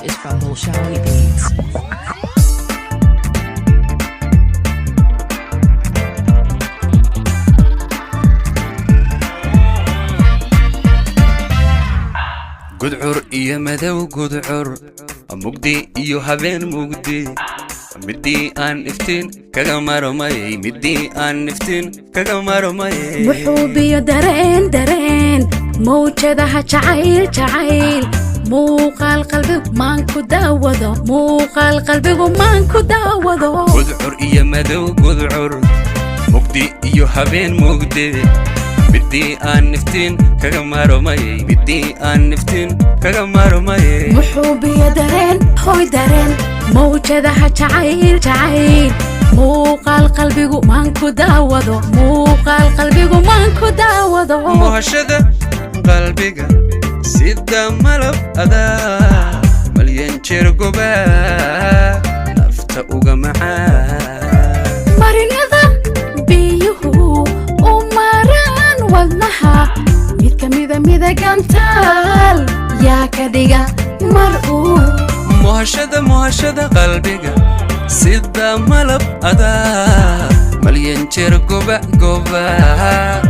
is from Bolshawi Beats. gudcur iyo madow gudcur mugdi iyo habeen mugdi midii aan iftiin kaga marmay midii aan iftiin kaga marmay wuxuu biyo dareen mawjadaha jacayl muuqaal qalbigu maan ku daawado gudcur iyo madow gudcur mugdi iyo habeen mugdi midii aan iftiin kaga marmay midii aan iftiin kaga marmay wuxuu biyo dareen mawjadaha jacayl muuqaal qalbigu maan ku daawado muhashada qalbiga sida malab adaa malyan jeer gobaa nafta uga macaan marinada biyuhu u maraan wadnaha mid kamida midagantaal yaa ka dhiga mar uu muhashada qalbiga sida malab adaa malyan jeer goba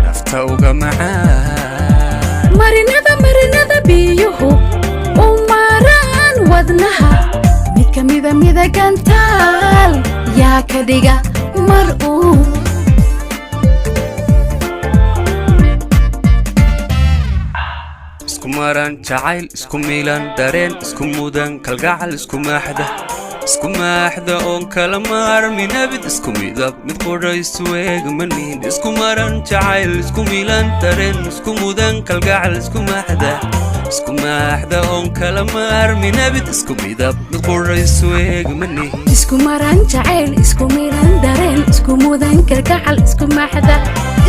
nafta uga macaan marinada biyuhu u maraan wadnaha mid kamida midagantaal yaa ka dhiga mar uu isku maran jacayl isku miilan dareen isku mudan kalgacal isku maaxda oon kala maarmin abid isku midab mid quraysu eegmanin isku maran jacayl isku miilan dareen isku mudan kalgacal isku maaxda oon kala maarmin abid isku midab mid quraysu eegmanin isku maran jacayl isku miilan dareen isku mudan kalgacal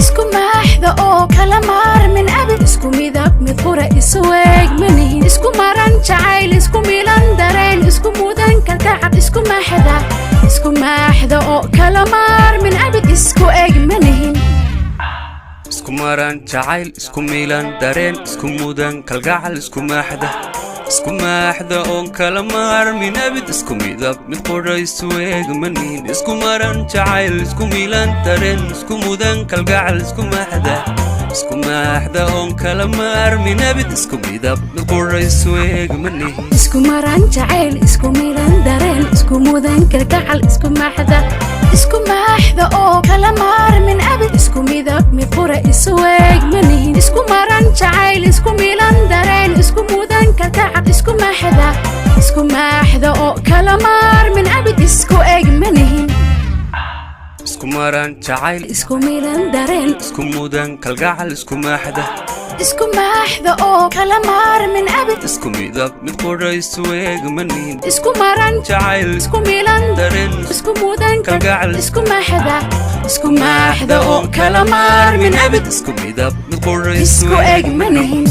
isku maaxda oo kala maarmin abid isku midab mid qura isu eegmanin isku maran jacayl isku miilan dareen isku mudan kalgacal isku maaxda oo kala maarmin abid isku eegmanin isku maran jacayl isku miilan dareen isku mudan kalgacal isku maaxda oon kala maarmin abid isku midab mid quraysu eegmanin isku maran jacayl isku miilan dareen isku mudan kalgacal isku maaxda oon kala maarmin abid isku midab mid quraysu eegmanin isku maran jacayl isku miilan dareen isku mudan kalgacal isku maaxda oo kala maarmin abid isku midab mid qura isu eegmanin isku maran jacayl isku miilan dareen isku mudan kalgacal isku maaxda oo kala maarmin abid isku eegmanin isku maran jacayl isku miilan dareen isku mudan kalgacal isku maaxda oo kala maarmin abid isku midab mid quraysu eegmanin isku maran jacayl isku miilan dareen isku mudan kalgacal isku maaxda oo kala maarmin abid isku midab mid quraysu isku eegmanin